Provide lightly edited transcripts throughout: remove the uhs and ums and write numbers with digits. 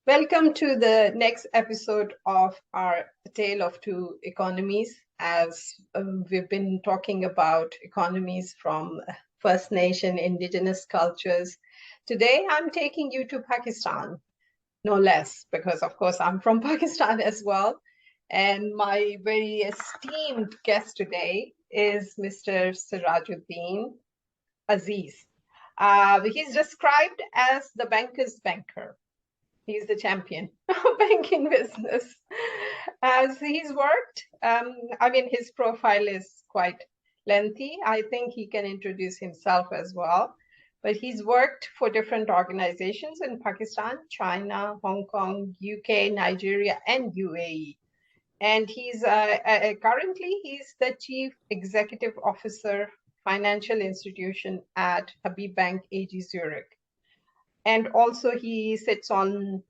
Welcome to the next episode of our Tale of Two Economies, as we've been talking about economies from First Nation, indigenous cultures. Today, I'm taking you to Pakistan, no less, because of course I'm from Pakistan as well. And my very esteemed guest today is Mr. Sirajuddin Aziz. He's described as the banker's banker. He's the champion of banking business. As he's worked, his profile is quite lengthy. I think he can introduce himself as well. But he's worked for different organizations in Pakistan, China, Hong Kong, UK, Nigeria, and UAE. And he's currently he's the Chief Executive Officer, Financial Institution at Habib Bank AG Zurich. And also he sits on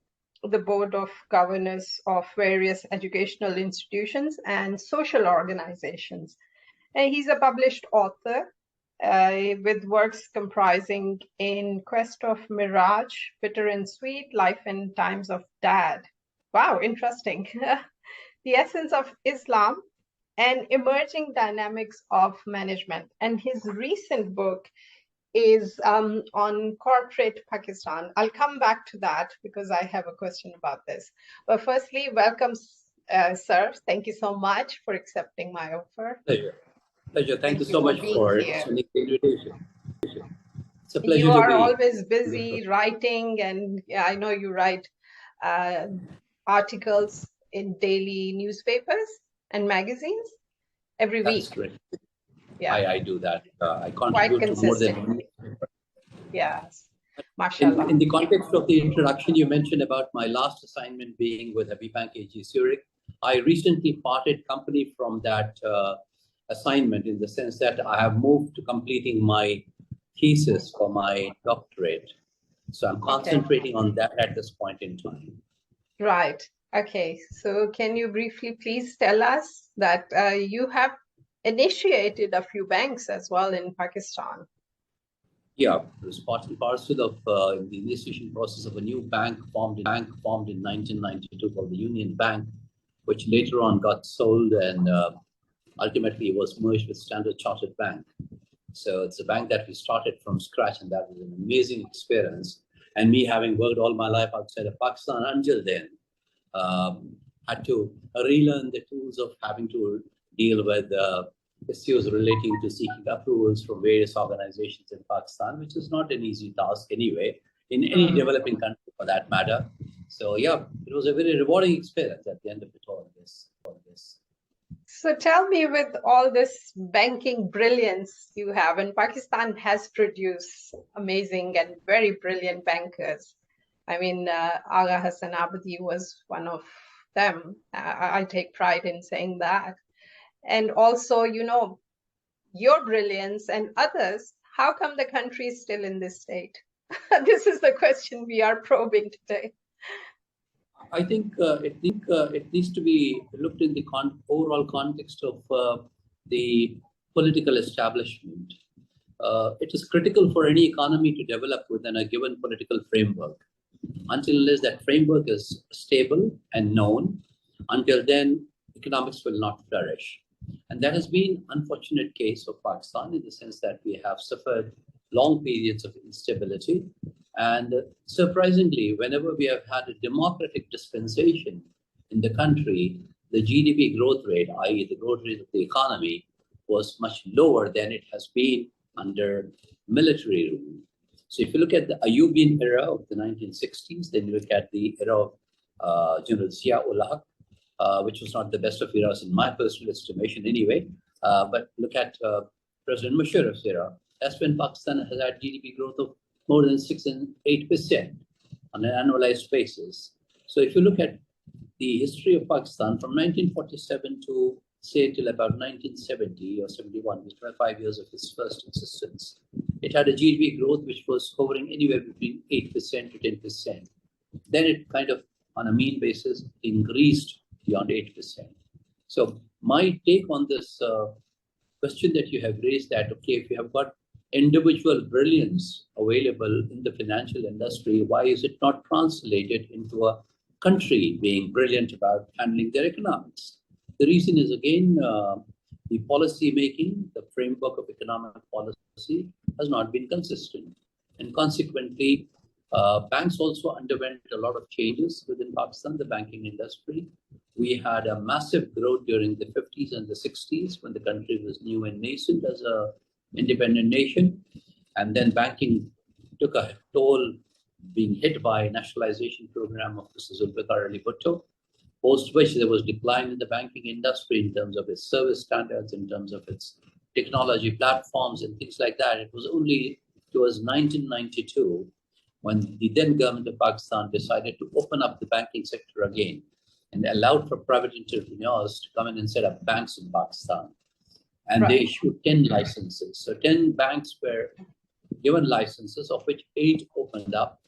the board of governors of various educational institutions and social organizations. And he's a published author with works comprising In Quest of Mirage, Bitter and Sweet, Life and Times of Dad. Wow, interesting. The Essence of Islam and Emerging Dynamics of Management. And his recent book is on corporate Pakistan. I'll come back to that because I have a question about this. But firstly, welcome, sir. Thank you so much for accepting my offer. Pleasure. Thank you so much for the invitation. It's a pleasure You to are be always busy writing, and I know you write articles in daily newspapers and magazines every week. That's great. Yeah, I do that. I contribute to more than one. Yes, mashallah. In the context of the introduction, you mentioned about my last assignment being with Habib Bank AG Zurich. I recently parted company from that assignment in the sense that I have moved to completing my thesis for my doctorate. So I'm concentrating on that at this point in time. Right. Okay. So can you briefly please tell us that you have initiated a few banks as well in Pakistan? Yeah, it was part and parcel of the initiation process of a new bank formed in 1992 called the Union Bank, which later on got sold and ultimately was merged with Standard Chartered Bank. So it's a bank that we started from scratch, and that was an amazing experience. And me having worked all my life outside of Pakistan until then, had to relearn the tools of having to deal with issues relating to seeking approvals from various organizations in Pakistan, which is not an easy task anyway, in any developing country for that matter. So yeah, it was a very rewarding experience at the end of it all. So tell me, with all this banking brilliance you have, and Pakistan has produced amazing and very brilliant bankers. I mean, Agha Hassan Abadi was one of them. I take pride in saying that. And also, you know, your brilliance and others, how come the country is still in this state? This is the question we are probing today. I think it needs to be looked in the overall context of the political establishment. It is critical for any economy to develop within a given political framework. Until that framework is stable and known, until then, economics will not flourish. And that has been an unfortunate case of Pakistan in the sense that we have suffered long periods of instability. And surprisingly, whenever we have had a democratic dispensation in the country, the GDP growth rate, i.e. the growth rate of the economy, was much lower than it has been under military rule. So if you look at the Ayubian era of the 1960s, then you look at the era of General Zia-ul Haq, which was not the best of eras in my personal estimation anyway, but look at President Musharraf's era. That's when Pakistan has had GDP growth of more than 6 and 8% on an annualized basis. So if you look at the history of Pakistan from 1947 to say till about 1970 or 71, which were 5 years of its first existence, it had a GDP growth which was hovering anywhere between 8% to 10%. Then it kind of, on a mean basis, increased beyond 8%. So my take on this question that you have raised, that, okay, if you have got individual brilliance available in the financial industry, why is it not translated into a country being brilliant about handling their economics. The reason is, again, the policy making, the framework of economic policy has not been consistent. And consequently, banks also underwent a lot of changes within Pakistan, the banking industry. We had a massive growth during the 50s and the 60s when the country was new and nascent as an independent nation. And then banking took a toll, being hit by a nationalization program of Mr. Zulfikar Ali Bhutto, post which there was decline in the banking industry in terms of its service standards, in terms of its technology platforms and things like that. It was only towards 1992 when the then government of Pakistan decided to open up the banking sector again and allowed for private entrepreneurs to come in and set up banks in Pakistan. And they issued 10 licenses. So 10 banks were given licenses, of which 8 opened up.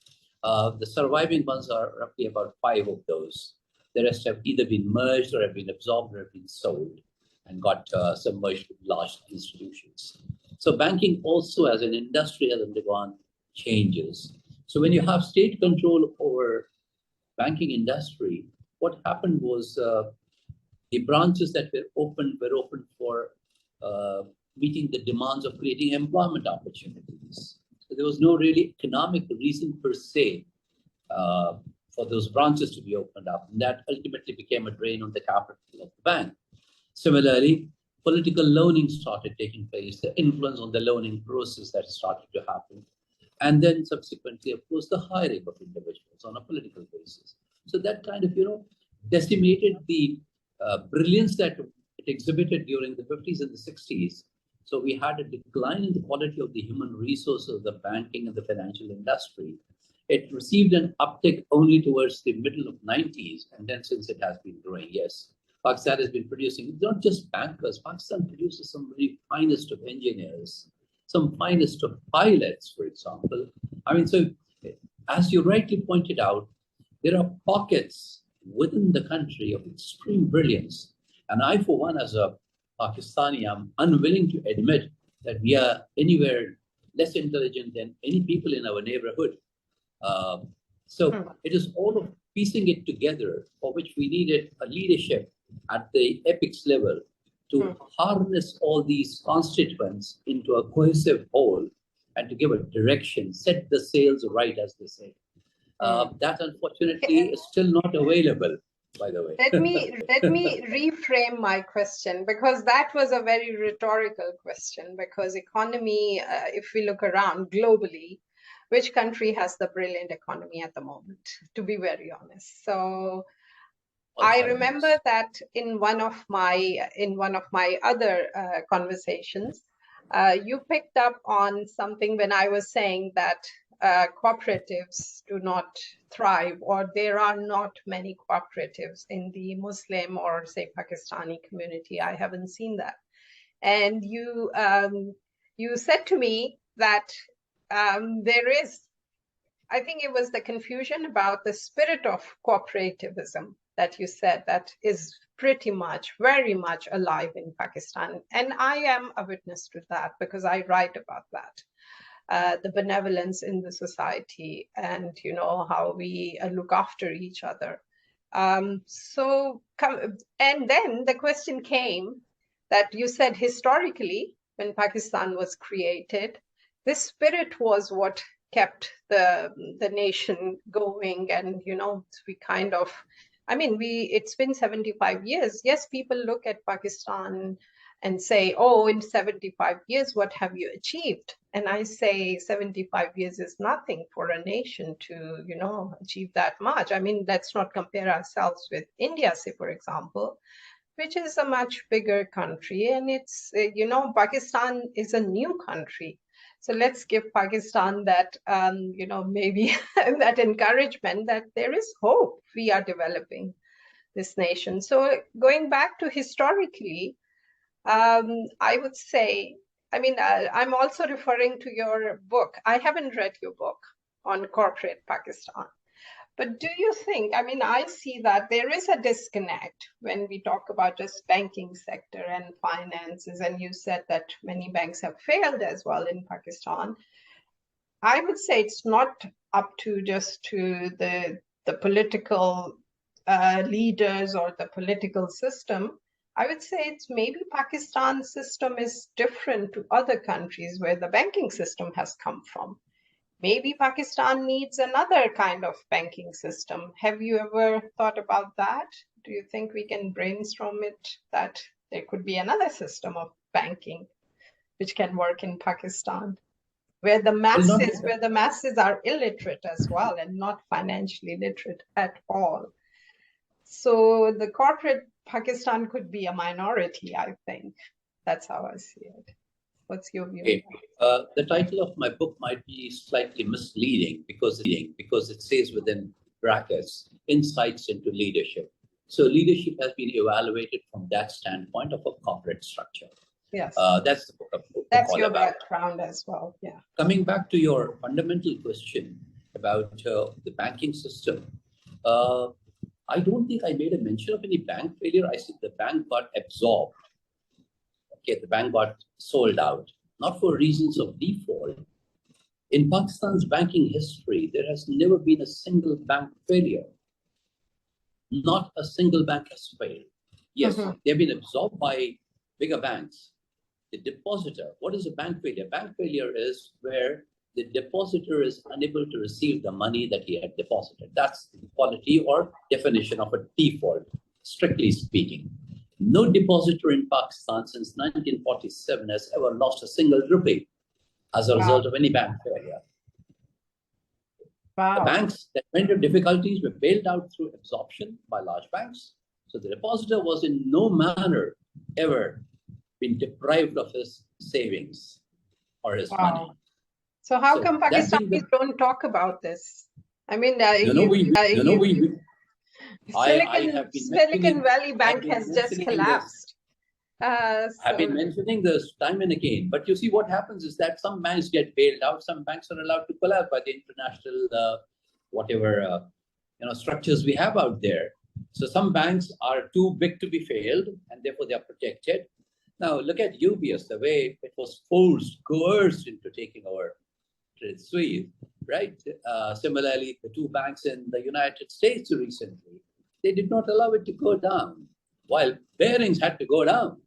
The surviving ones are roughly about 5 of those. The rest have either been merged or have been absorbed or have been sold and got submerged with large institutions. So banking also as an industry has undergone changes. So when you have state control over banking industry, what happened was the branches that were opened for meeting the demands of creating employment opportunities. So there was no really economic reason per se for those branches to be opened up. And that ultimately became a drain on the capital of the bank. Similarly, political loaning started taking place, the influence on the loaning process that started to happen. And then subsequently, of course, the hiring of individuals on a political basis. So that kind of, decimated the brilliance that it exhibited during the 50s and the 60s. So we had a decline in the quality of the human resources of the banking and the financial industry. It received an uptick only towards the middle of 90s, and then since it has been growing, yes. Pakistan has been producing not just bankers, Pakistan produces some very finest of engineers, some finest of pilots, for example. I mean, so as you rightly pointed out, there are pockets within the country of extreme brilliance. And I, for one, as a Pakistani, am unwilling to admit that we are anywhere less intelligent than any people in our neighborhood. So it is all of piecing it together, for which we needed a leadership at the epics level to harness all these constituents into a cohesive whole and to give a direction, set the sails right, as they say. That unfortunately is still not available, by the way. Let me reframe my question, because that was a very rhetorical question, because economy, if we look around globally, which country has the brilliant economy at the moment, to be very honest? So I remember that in one of my other conversations, you picked up on something when I was saying that cooperatives do not thrive, or there are not many cooperatives in the Muslim or say Pakistani community. I haven't seen that. And you said to me that there is, I think it was the confusion about the spirit of cooperativism that you said that is pretty much, very much alive in Pakistan. And I am a witness to that because I write about that. The benevolence in the society and, how we look after each other. And then the question came that you said historically, when Pakistan was created, this spirit was what kept the nation going. And, we kind of, it's been 75 years. Yes, people look at Pakistan and say, oh, in 75 years, what have you achieved? And I say 75 years is nothing for a nation to, achieve that much. Let's not compare ourselves with India, say, for example, which is a much bigger country. And it's, Pakistan is a new country. So let's give Pakistan that, maybe that encouragement that there is hope. We are developing this nation. So going back to historically, I would say, I'm also referring to your book. I haven't read your book on corporate Pakistan. But do you think, I see that there is a disconnect when we talk about just banking sector and finances, and you said that many banks have failed as well in Pakistan. I would say it's not up to just to the political leaders or the political system, I would say it's maybe Pakistan's system is different to other countries where the banking system has come from. Maybe Pakistan needs another kind of banking system. Have you ever thought about that? Do you think we can brainstorm it that there could be another system of banking which can work in Pakistan, where the masses are illiterate as well and not financially literate at all? So the corporate Pakistan could be a minority, I think. That's how I see it. What's your view? Okay. The title of my book might be slightly misleading because it says within brackets, insights into leadership. So leadership has been evaluated from that standpoint of a corporate structure. Yes. That's the book. That's your background as well. Yeah. Coming back to your fundamental question about the banking system, I don't think I made a mention of any bank failure. I said the bank got absorbed. Okay, the bank got sold out, not for reasons of default. In Pakistan's banking history, there has never been a single bank failure. Not a single bank has failed. Yes, they've been absorbed by bigger banks. The depositor, what is a bank failure? Bank failure is where the depositor is unable to receive the money that he had deposited. That's the quality or definition of a default, strictly speaking. No depositor in Pakistan since 1947 has ever lost a single rupee as a result of any bank failure. Wow. The banks that went into difficulties were bailed out through absorption by large banks. So the depositor was in no manner ever been deprived of his savings or his money. So how come Pakistanis don't talk about this? I mean, Silicon Valley Bank has just collapsed. I've been mentioning this time and again, but you see what happens is that some banks get bailed out, some banks are allowed to collapse by the international structures we have out there. So some banks are too big to be failed, and therefore they are protected. Now look at UBS, the way it was coerced into taking over Credit Suisse, right? Similarly, the two banks in the United States recently, they did not allow it to go down, while Barings had to go down,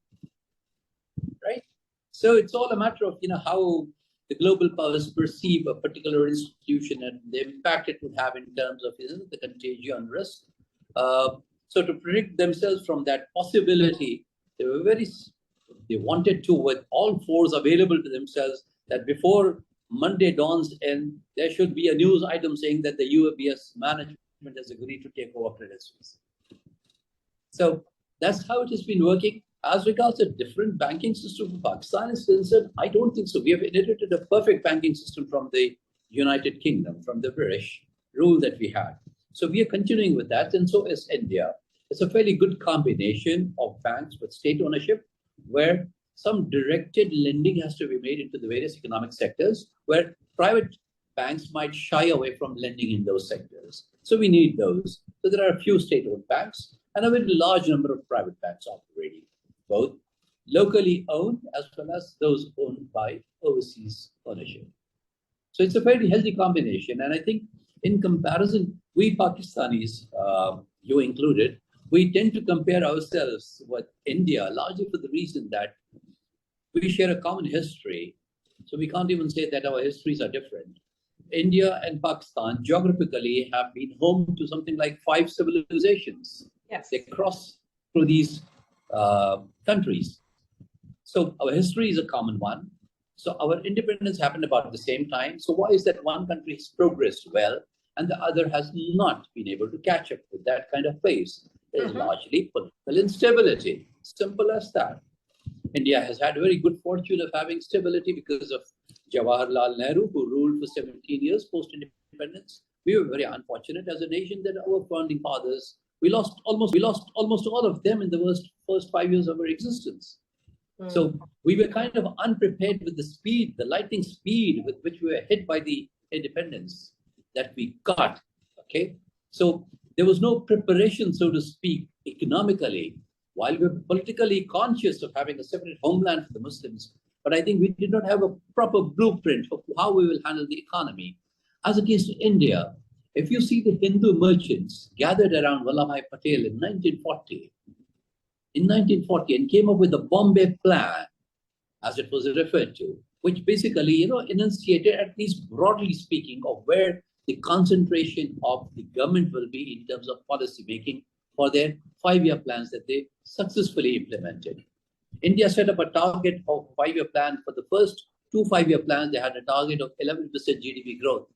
right? So it's all a matter of how the global powers perceive a particular institution and the impact it would have in terms of the contagion risk. So to protect themselves from that possibility, they wanted to, with all force available to themselves, that before Monday dawns and there should be a news item saying that the UBS management has agreed to take over Credit Suisse. So that's how it has been working. As regards a different banking system for Pakistan is concerned, I don't think so. We have inherited a perfect banking system from the United Kingdom, from the British rule that we had. So we are continuing with that, and so is India. It's a fairly good combination of banks with state ownership, where some directed lending has to be made into the various economic sectors, where private banks might shy away from lending in those sectors. So we need those. So there are a few state-owned banks and a very large number of private banks operating, both locally owned as well as those owned by overseas ownership. So it's a very healthy combination. And I think in comparison, we Pakistanis, you included, we tend to compare ourselves with India largely for the reason that we share a common history. So we can't even say that our histories are different. India and Pakistan geographically have been home to something like 5 civilizations. Yes. They cross through these countries. So our history is a common one. So our independence happened about the same time. So why is that one country has progressed well and the other has not been able to catch up with that kind of pace? It is largely political instability. Simple as that. India has had a very good fortune of having stability because of Jawaharlal Nehru, who ruled for 17 years post-independence. We were very unfortunate as a nation that our founding fathers, we lost almost all of them in the first 5 years of our existence. So we were kind of unprepared with the speed, the lightning speed with which we were hit by the independence that we got. Okay, so there was no preparation, so to speak, economically. While we're politically conscious of having a separate homeland for the Muslims, but I think we did not have a proper blueprint for how we will handle the economy. As against India, If you see the Hindu merchants gathered around Vallabhbhai Patel in 1940, and came up with the Bombay Plan, as it was referred to, which basically, enunciated, at least broadly speaking, of where the concentration of the government will be in terms of policy making for their 5-year plans that they successfully implemented. India set up a target of 5-year plan. For the first 2 5-year plans, they had a target of 11% GDP growth.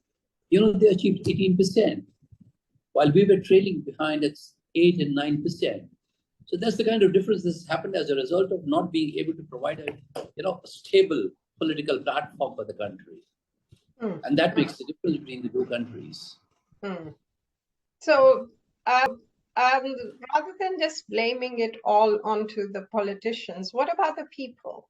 They achieved 18%, while we were trailing behind at 8 and 9%. So that's the kind of difference that's happened as a result of not being able to provide a stable political platform for the country. And that makes the difference between the two countries. So rather than just blaming it all onto the politicians, what about the people?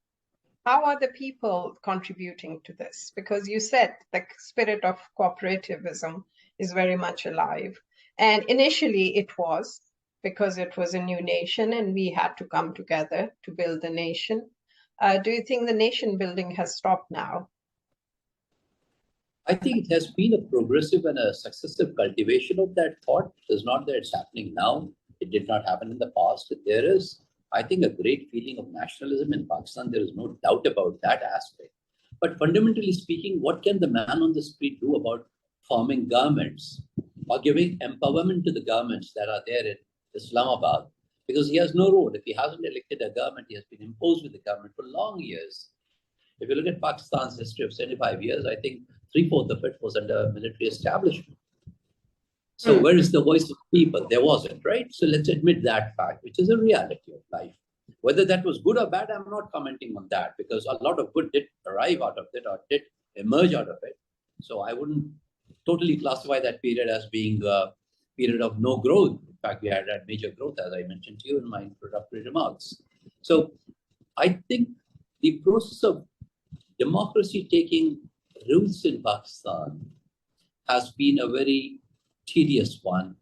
How are the people contributing to this? Because you said the spirit of cooperativism is very much alive. And initially it was, because it was a new nation and we had to come together to build the nation. Do you think the nation building has stopped now? I think it has been a progressive and a successive cultivation of that thought. It is not that it's happening now. It did not happen in the past. There is, I think, a great feeling of nationalism in Pakistan. There is no doubt about that aspect. But fundamentally speaking, what can the man on the street do about forming governments or giving empowerment to the governments that are there in Islamabad? Because he has no role. If he hasn't elected a government, he has been imposed with the government for long years. If you look at Pakistan's history of 75 years, I think 3/4 of it was under military establishment. So where is the voice of people? There wasn't, right? So let's admit that fact, which is a reality of life. Whether that was good or bad, I'm not commenting on that, because a lot of good did arrive out of it or did emerge out of it. So I wouldn't totally classify that period as being a period of no growth. In fact, we had major growth, as I mentioned to you in my introductory remarks. So I think the process of democracy taking roots in Pakistan has been a very tedious one.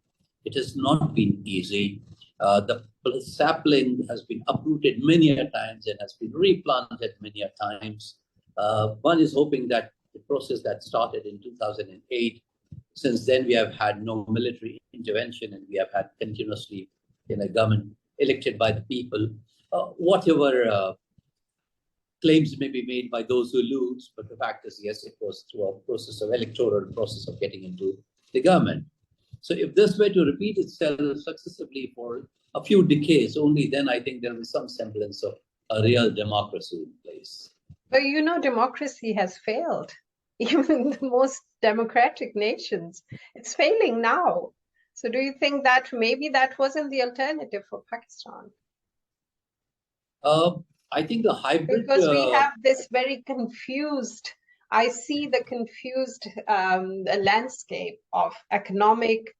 It has not been easy. The sapling has been uprooted many a times and has been replanted many a times. One is hoping that the process that started in 2008, since then we have had no military intervention and we have had continuously a government elected by the people. Whatever claims may be made by those who lose, but the fact is, yes, it was through a electoral process of getting into the government. So if this were to repeat itself successively for a few decades, only then I think there will be some semblance of a real democracy in place. But democracy has failed. Even the most democratic nations, it's failing now. So do you think that maybe that wasn't the alternative for Pakistan? I think the hybrid... Because we have this very confused, I see the confused landscape of economic,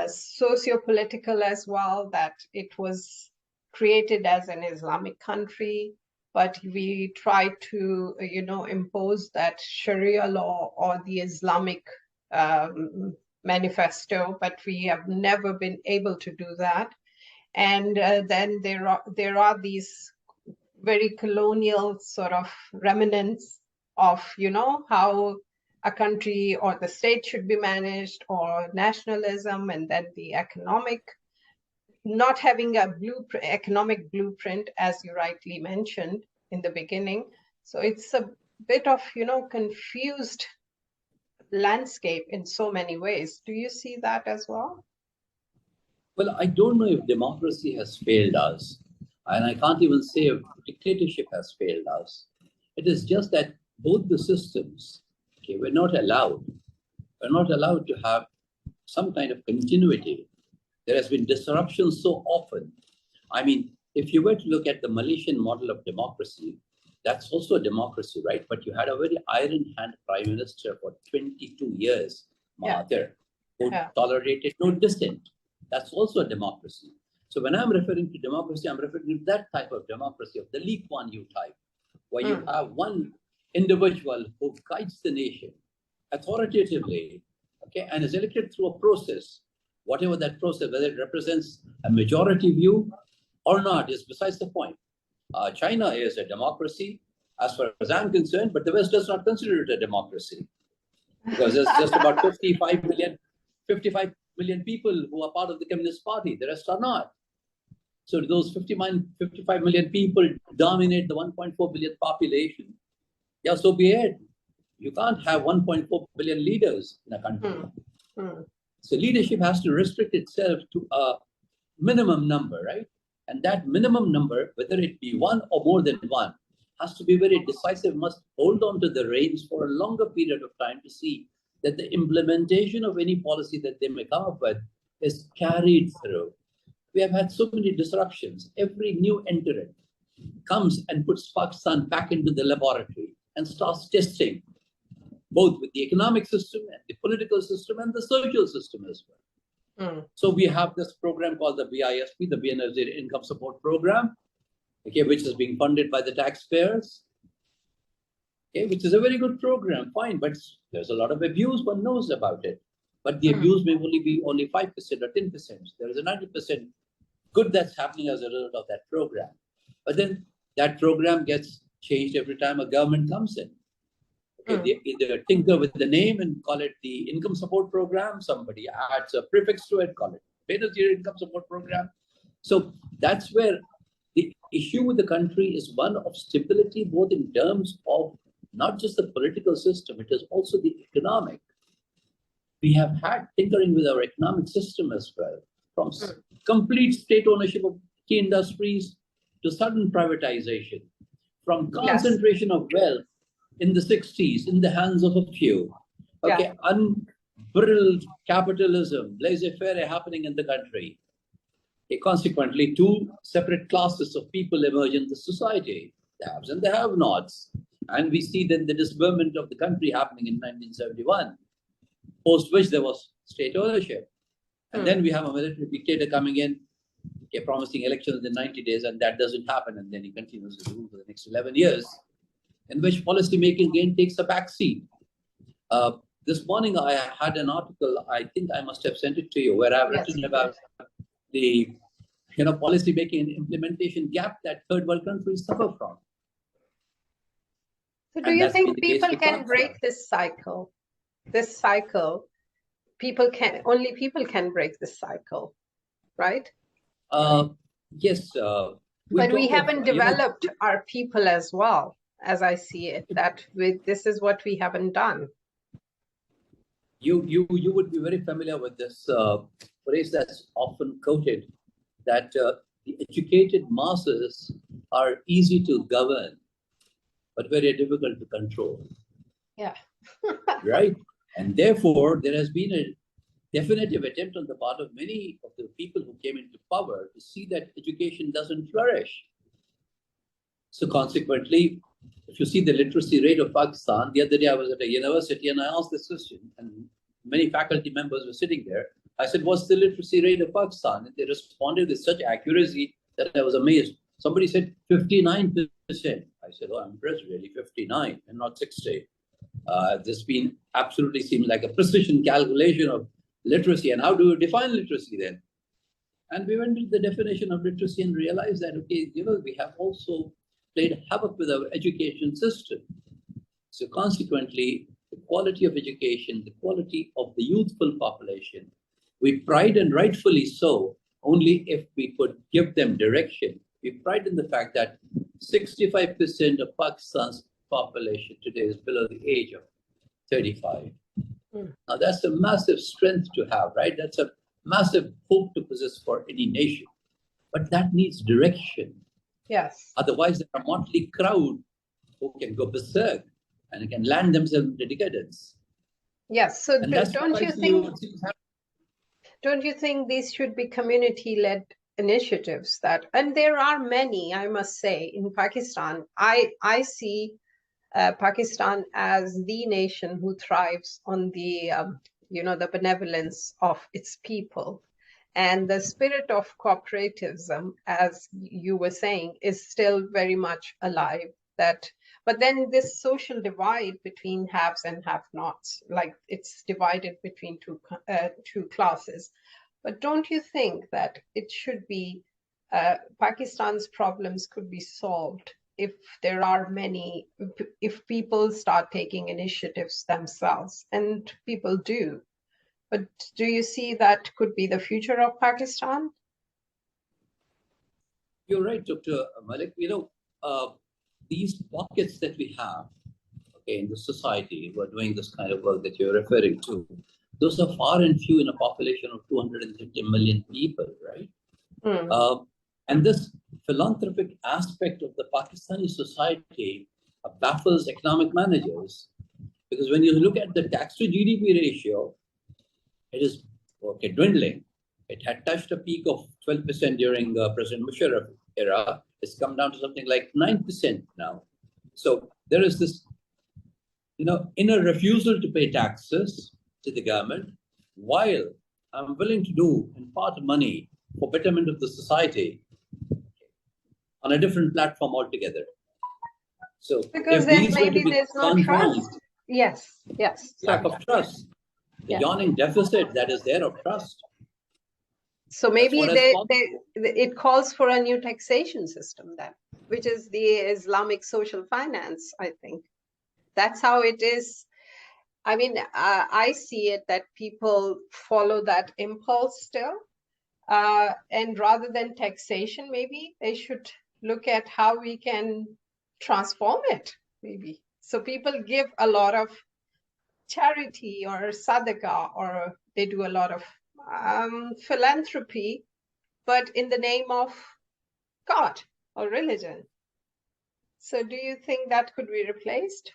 socio-political as well, that it was created as an Islamic country, but we try to, impose that Sharia law or the Islamic manifesto, but we have never been able to do that. And then there are these very colonial sort of remnants of, how a country or the state should be managed, or nationalism, and then the economic, not having a economic blueprint, as you rightly mentioned in the beginning. So it's a bit of, confused landscape in so many ways. Do you see that as well? Well, I don't know if democracy has failed us. And I can't even say if dictatorship has failed us. It is just that both the systems, we're not allowed to have some kind of continuity. There has been disruption so often. I mean, if you were to look at the Malaysian model of democracy, that's also a democracy, right? But you had a very iron hand prime minister for 22 years, Mahathir, who tolerated no dissent. That's also a democracy. So when I'm referring to democracy, I'm referring to that type of democracy, of the Lee Kuan Yew type, where you have one individual who guides the nation authoritatively, and is elected through a process. Whatever that process, whether it represents a majority view or not, is besides the point. China is a democracy, as far as I'm concerned, but the West does not consider it a democracy, because there's just about 55 million 55 million people who are part of the Communist Party. The rest are not. So those 55 million people dominate the 1.4 billion population. Yeah, so be it. You can't have 1.4 billion leaders in a country. So leadership has to restrict itself to a minimum number, right? And that minimum number, whether it be one or more than one, has to be very decisive, must hold on to the reins for a longer period of time to see that the implementation of any policy that they may come up with is carried through. We have had so many disruptions. Every new entrant comes and puts Pakistan back into the laboratory and starts testing, both with the economic system and the political system and the social system as well. So we have this program called the BISP, the Benazir Income Support Program, okay, which is being funded by the taxpayers, okay, which is a very good program, fine, but there's a lot of abuse, one knows about it. But the abuse may only be 5% or 10%. There is a 90% good that's happening as a result of that program. But then that program gets changed every time a government comes in. Okay, they either tinker with the name and call it the income support program. Somebody adds a prefix to it, call it Benazir Income Support Program. So that's where the issue with the country is one of stability, both in terms of not just the political system, it is also the economic. We have had tinkering with our economic system as well, from complete state ownership of key industries to sudden privatization, from concentration of wealth in the 60s in the hands of a few. Okay, unbridled capitalism, laissez-faire happening in the country. Okay, consequently, two separate classes of people emerge in the society, the haves and the have-nots. And we see then the dismemberment of the country happening in 1971, post which there was state ownership. And then we have a military dictator coming in, okay, promising elections in 90 days, and that doesn't happen. And then he continues to rule for the next 11 years, in which policy making again takes a backseat. This morning I had an article, I think I must have sent it to you, where I've written about the policy making and implementation gap that third world countries suffer from. So do you think people can break this cycle? This cycle, only people can break this cycle, right? Yes. But we haven't developed our people as well, as I see it, this is what we haven't done. You would be very familiar with this phrase that's often quoted, that the educated masses are easy to govern, but very difficult to control. Yeah. Right? And therefore, there has been a definitive attempt on the part of many of the people who came into power to see that education doesn't flourish. So consequently, if you see the literacy rate of Pakistan, the other day I was at a university and I asked this question, and many faculty members were sitting there. I said, what's the literacy rate of Pakistan? And they responded with such accuracy that I was amazed. Somebody said 59%. I said, oh, I'm impressed, really, 59 and not 60. This absolutely seems like a precision calculation of literacy. And how do you define literacy then? And we went to the definition of literacy and realized that, okay, we have also played havoc with our education system. So consequently, the quality of education, the quality of the youthful population, we pride, and rightfully so, only if we could give them direction. We pride in the fact that 65% of Pakistan's population today is below the age of 35. Now that's a massive strength to have, right? That's a massive hope to possess for any nation. But that needs direction. Yes. Otherwise, there are a motley crowd who can go berserk and can land themselves into decadence. Yes. So don't you think these should be community-led initiatives and there are many, I must say, in Pakistan. I see Pakistan as the nation who thrives on the the benevolence of its people, and the spirit of cooperativism, as you were saying, is still very much alive. But then this social divide between haves and have-nots, like it's divided between two classes. But don't you think that it should be Pakistan's problems could be solved if there are if people start taking initiatives themselves, and people do, But do you see that could be the future of Pakistan? You're right, Dr. Malik. These pockets that we have, okay, in the society who are doing this kind of work that you're referring to, those are far and few in a population of 250 million people, right? And this philanthropic aspect of the Pakistani society baffles economic managers, because when you look at the tax to GDP ratio, it is dwindling. It had touched a peak of 12% during President Musharraf era. It's come down to something like 9% now. So there is this, inner refusal to pay taxes to the government, while I'm willing to do and part money for betterment of the society on a different platform altogether. So because if then these were to maybe be there's no trust. Yes. Lack of trust. The yawning deficit that is there of trust. So maybe it calls for a new taxation system then, which is the Islamic social finance, I think. That's how it is. I mean, I see it that people follow that impulse still. And rather than taxation, maybe they should look at how we can transform it, maybe. So people give a lot of charity or sadaqah, or they do a lot of philanthropy, but in the name of God or religion. So do you think that could be replaced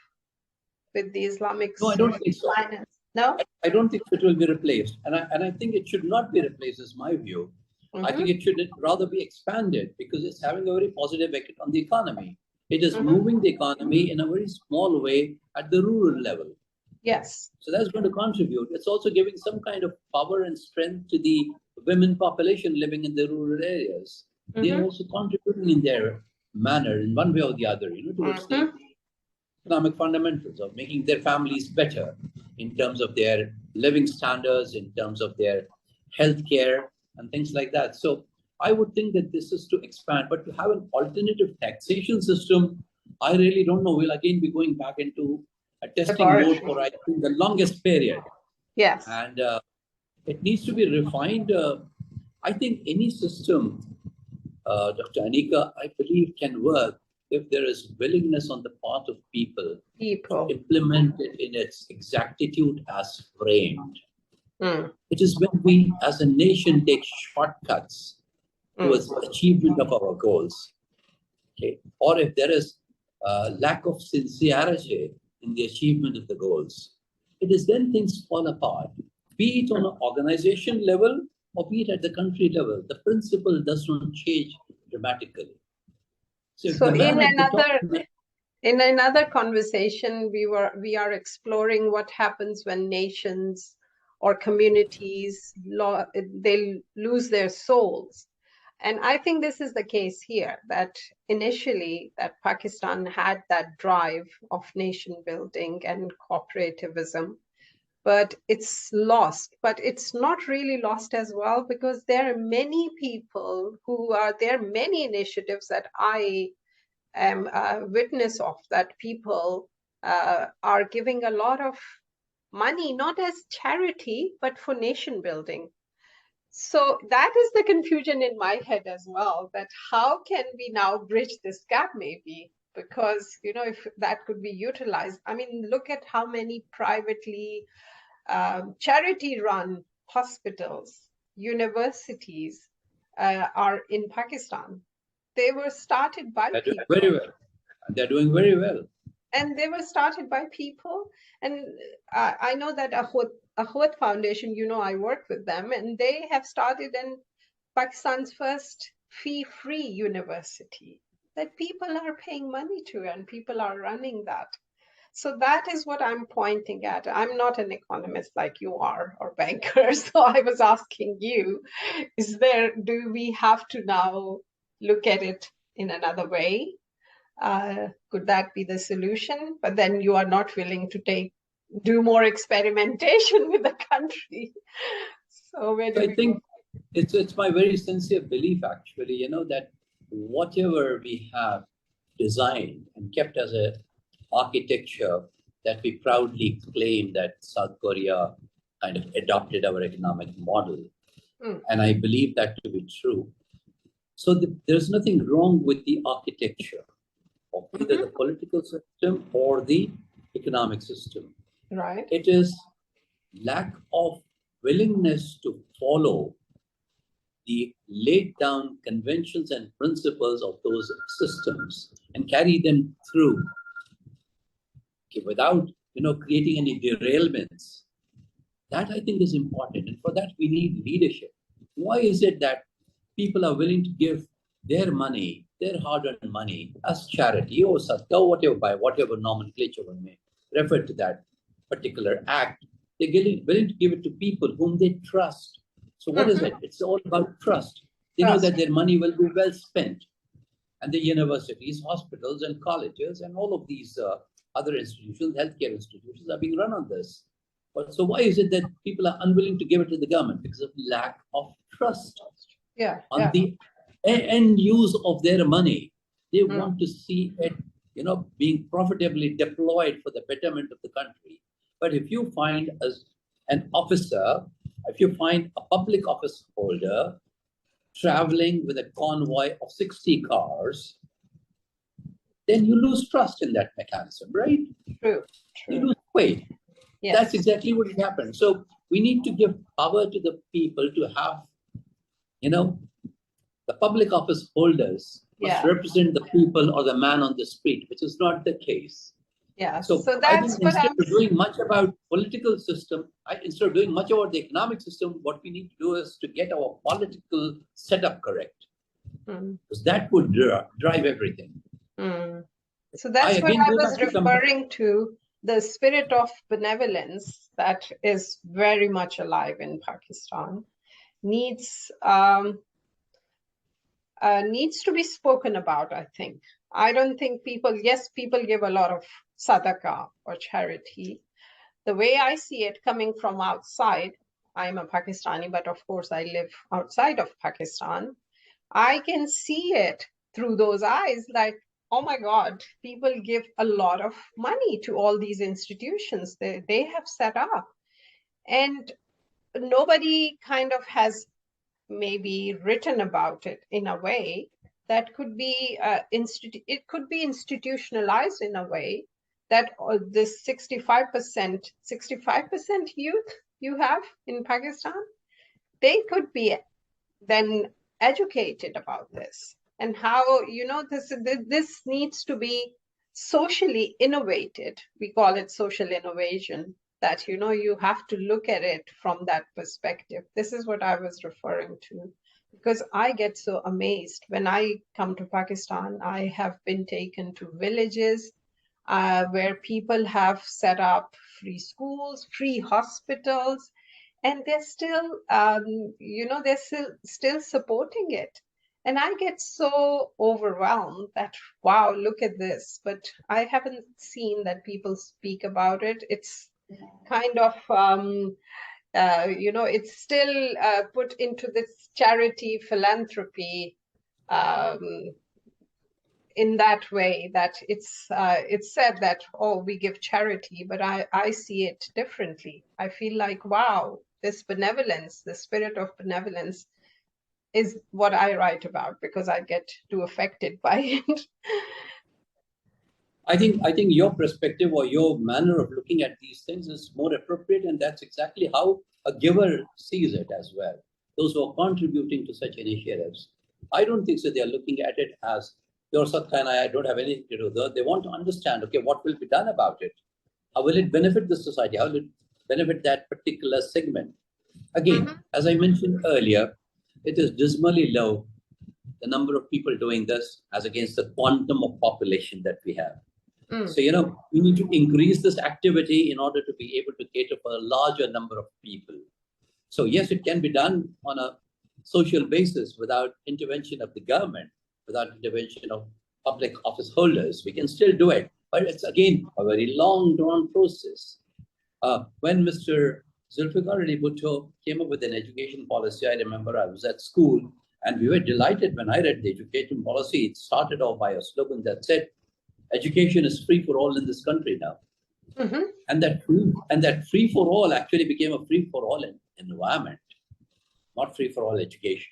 with the Islamic No, I don't think so. finance? No? I don't think it will be replaced. And I think it should not be replaced, is my view. I think it should rather be expanded, because it's having a very positive effect on the economy. It is moving the economy in a very small way at the rural level. Yes. So that's going to contribute. It's also giving some kind of power and strength to the women population living in the rural areas. They are also contributing in their manner, in one way or the other, towards the economic fundamentals of making their families better in terms of their living standards, in terms of their health care and things like that. So I would think that this is to expand, but to have an alternative taxation system, I really don't know. We'll again be going back into a testing mode for, I think, the longest period. Yes. And it needs to be refined. I think any system, Dr. Anika, I believe can work if there is willingness on the part of people to implement it in its exactitude as framed. It is when we as a nation take shortcuts towards the achievement of our goals, okay? Or if there is a lack of sincerity in the achievement of the goals, it is then things fall apart, be it on an organization level or be it at the country level. The principle does not change dramatically. So in another conversation, we are exploring what happens when nations or communities they lose their souls. And I think this is the case here, that initially that Pakistan had that drive of nation building and cooperativism, but it's lost. But it's not really lost as well, because there are many people there are many initiatives that I am a witness of, that people are giving a lot of money, not as charity, but for nation building. So that is the confusion in my head as well, that how can we now bridge this gap maybe? Because, if that could be utilized, I mean, look at how many privately charity-run hospitals, universities are in Pakistan. They were started by people. Very well. They're doing very well. And they were started by people. And I know that Ahod Foundation, I work with them, and they have started Pakistan's first fee-free university that people are paying money to, and people are running that. So that is what I'm pointing at. I'm not an economist like you are, or banker. So I was asking you, do we have to now look at it in another way? Could that be the solution? But then you are not willing to do more experimentation with the country. So where do I think it's my very sincere belief, actually, that whatever we have designed and kept as a architecture that we proudly claim that South Korea kind of adopted our economic model. Mm. And I believe that to be true. So there's nothing wrong with the architecture of either the political system or the economic system. Right. It is lack of willingness to follow the laid down conventions and principles of those systems and carry them through, okay, without creating any derailments. That I think is important, and for that we need leadership. Why is it that people are willing to give their money, their hard-earned money, as charity or sadaqah or whatever, by whatever nomenclature one may refer to that particular act? They're willing to give it to people whom they trust. So what is it? It's all about trust. They know that their money will be well spent. And the universities, hospitals, and colleges, and all of these other institutions, healthcare institutions, are being run on this. But so why is it that people are unwilling to give it to the government? Because of lack of trust on the end use of their money. They want to see it, being profitably deployed for the betterment of the country. But if you find as an officer, if you find a public office holder traveling with a convoy of 60 cars, then you lose trust in that mechanism, right? True. You lose weight. Yes. That's exactly what happened. So we need to give power to the people to have, the public office holders must represent the people or the man on the street, which is not the case. Yeah. So that's I think instead of doing much about political system, instead of doing much about the economic system, what we need to do is to get our political setup correct. Because that would drive everything. So that's what I was referring to. The spirit of benevolence that is very much alive in Pakistan needs to be spoken about, I think. I don't think people give a lot of sadaqah or charity. The way I see it coming from outside, I'm a Pakistani, but of course I live outside of Pakistan. I can see it through those eyes, like, oh my God, people give a lot of money to all these institutions they have set up. And nobody kind of has maybe written about it in a way that could be, it could be institutionalized in a way that this 65% youth you have in Pakistan, they could be then educated about this. And how, this needs to be socially innovated. We call it social innovation, that, you have to look at it from that perspective. This is what I was referring to, because I get so amazed. When I come to Pakistan, I have been taken to villages where people have set up free schools, free hospitals, and they're still, they're still supporting it. And I get so overwhelmed that, wow, look at this. But I haven't seen that people speak about it. It's kind of, it's still put into this charity philanthropy in that way, that it's said that, oh, we give charity, but I see it differently. I feel like, wow, this benevolence, the spirit of benevolence, is what I write about, because I get too affected by it. I think your perspective or your manner of looking at these things is more appropriate, and that's exactly how a giver sees it as well. Those who are contributing to such initiatives, I don't think so they are looking at it as your sadaqah and I don't have anything to do with it. They want to understand, okay, what will be done about it? How will it benefit the society? How will it benefit that particular segment? Again, as I mentioned earlier, it is dismally low, the number of people doing this as against the quantum of population that we have. So, we need to increase this activity in order to be able to cater for a larger number of people. So yes, it can be done on a social basis without intervention of the government, without intervention of public office holders. We can still do it, but it's again a very long drawn process. When Mr. Zulfikar Ali Bhutto came up with an education policy, I remember I was at school and we were delighted when I read the education policy. It started off by a slogan that said, education is free for all in this country now. Mm-hmm. And that free for all actually became a free for all environment, not free for all education.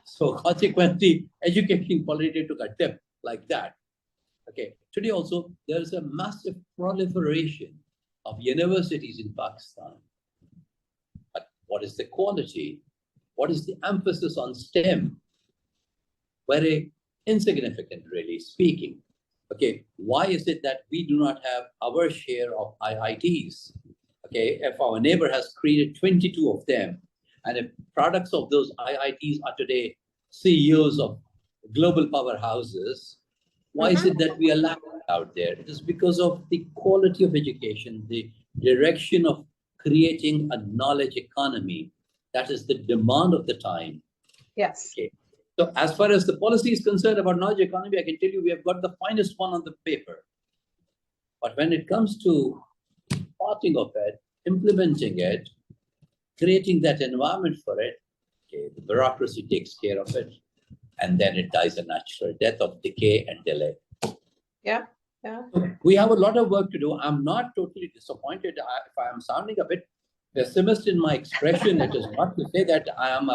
So consequently, education quality took a dip like that. Okay. Today also, there is a massive proliferation of universities in Pakistan. But what is the quality? What is the emphasis on STEM? Very insignificant, really speaking. Okay, why is it that we do not have our share of IITs? Okay, if our neighbor has created 22 of them, and if products of those IITs are today CEOs of global powerhouses, why is it that we are lacking out there? It is because of the quality of education, the direction of creating a knowledge economy. That is the demand of the time. Yes. Okay. So as far as the policy is concerned about knowledge economy, I can tell you we have got the finest one on the paper. But when it comes to parting of it, implementing it, creating that environment for it, okay, the bureaucracy takes care of it, and then it dies a natural death of decay and delay. Yeah, yeah. So we have a lot of work to do. I'm not totally disappointed. If I am sounding a bit pessimist in my expression, it is not to say that I am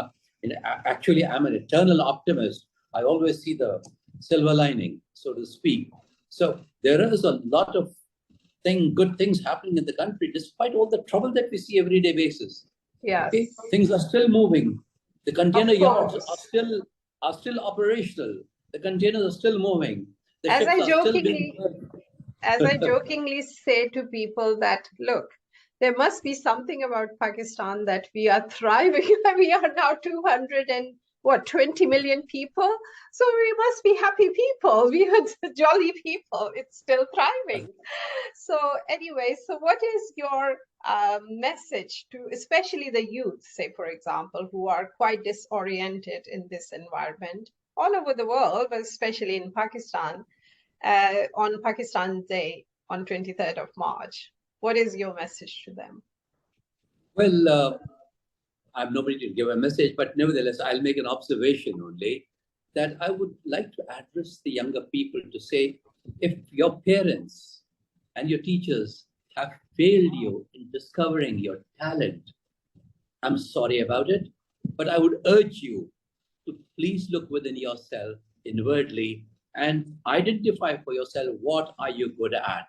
actually, I'm an eternal optimist. I always see the silver lining, so to speak. So there is a lot of good things happening in the country, despite all the trouble that we see everyday basis. Yes. Okay? Things are still moving. The container yards are still operational. The containers are still moving. The As ships I are still being as I jokingly say to people that, look, there must be something about Pakistan that we are thriving. We are now 20 million people. So we must be happy people. We are jolly people. It's still thriving. So anyway, so what is your message to especially the youth, say, for example, who are quite disoriented in this environment all over the world, but especially in Pakistan, on Pakistan Day on 23rd of March? What is your message to them? Well, I'm nobody to give a message, but nevertheless, I'll make an observation only that I would like to address the younger people to say, if your parents and your teachers have failed you in discovering your talent, I'm sorry about it, but I would urge you to please look within yourself inwardly and identify for yourself what are you good at.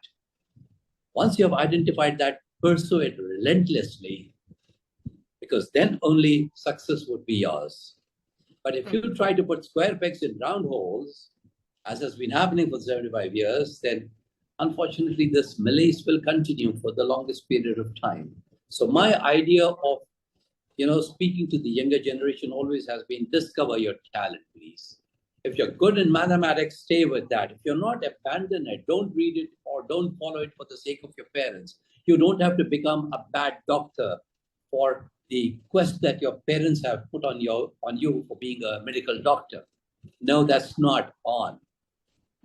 Once you have identified that, pursue it relentlessly, because then only success would be yours. But if you try to put square pegs in round holes, as has been happening for 75 years, then unfortunately this malaise will continue for the longest period of time. So my idea of speaking to the younger generation always has been discover your talent, please. If you're good in mathematics, stay with that. If you're not, abandon it. Don't read it or don't follow it for the sake of your parents. You don't have to become a bad doctor for the quest that your parents have put on you for being a medical doctor. No, that's not on.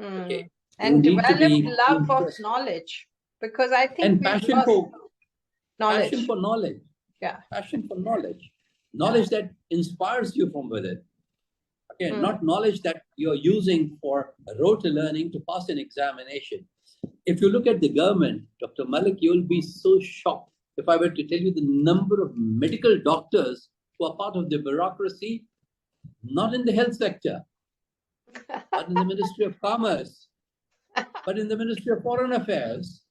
Okay. And develop love of knowledge, because I think and passion for knowledge. Passion for knowledge. Yeah. Passion for knowledge. Knowledge that inspires you from within. Okay, not knowledge that you're using for rote learning to pass an examination. If you look at the government, Dr. Malik, you'll be so shocked if I were to tell you the number of medical doctors who are part of the bureaucracy, not in the health sector, but in the Ministry of Commerce, but in the Ministry of Foreign Affairs.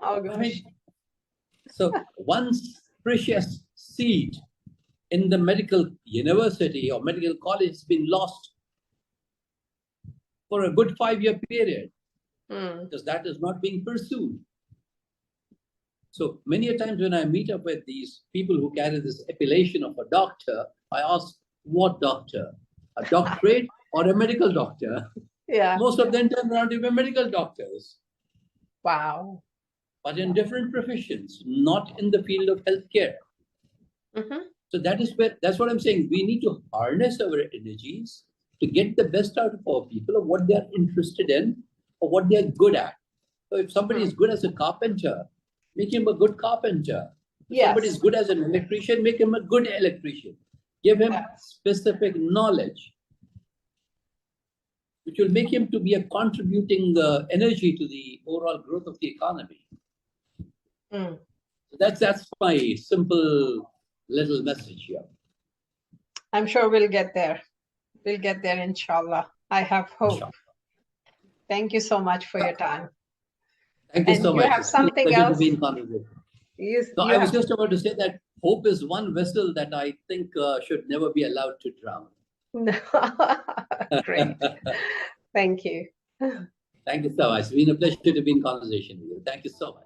Oh, gosh. I mean, so once precious seat in the medical university or medical college has been lost for a good 5-year period, because that is not being pursued. So many a times when I meet up with these people who carry this appellation of a doctor, I ask, what doctor? A doctorate or a medical doctor? Yeah. Most of them turn around to be medical doctors. Wow. But in different professions, not in the field of healthcare. So that's what I'm saying. We need to harness our energies to get the best out of our people of what they're interested in or what they're good at. So if somebody is good as a carpenter, make him a good carpenter. If somebody is good as an electrician, make him a good electrician. Give him specific knowledge. which will make him to be a contributing energy to the overall growth of the economy. Mm. So that's my simple little message here. I'm sure we'll get there. We'll get there, inshallah. I have hope. Inshallah. Thank you so much for your time. Thank you so much. You have something else? I was just about to say that hope is one vessel that I think should never be allowed to drown. Great. Thank you. Thank you so much. It's been a pleasure to be in conversation with you. Thank you so much.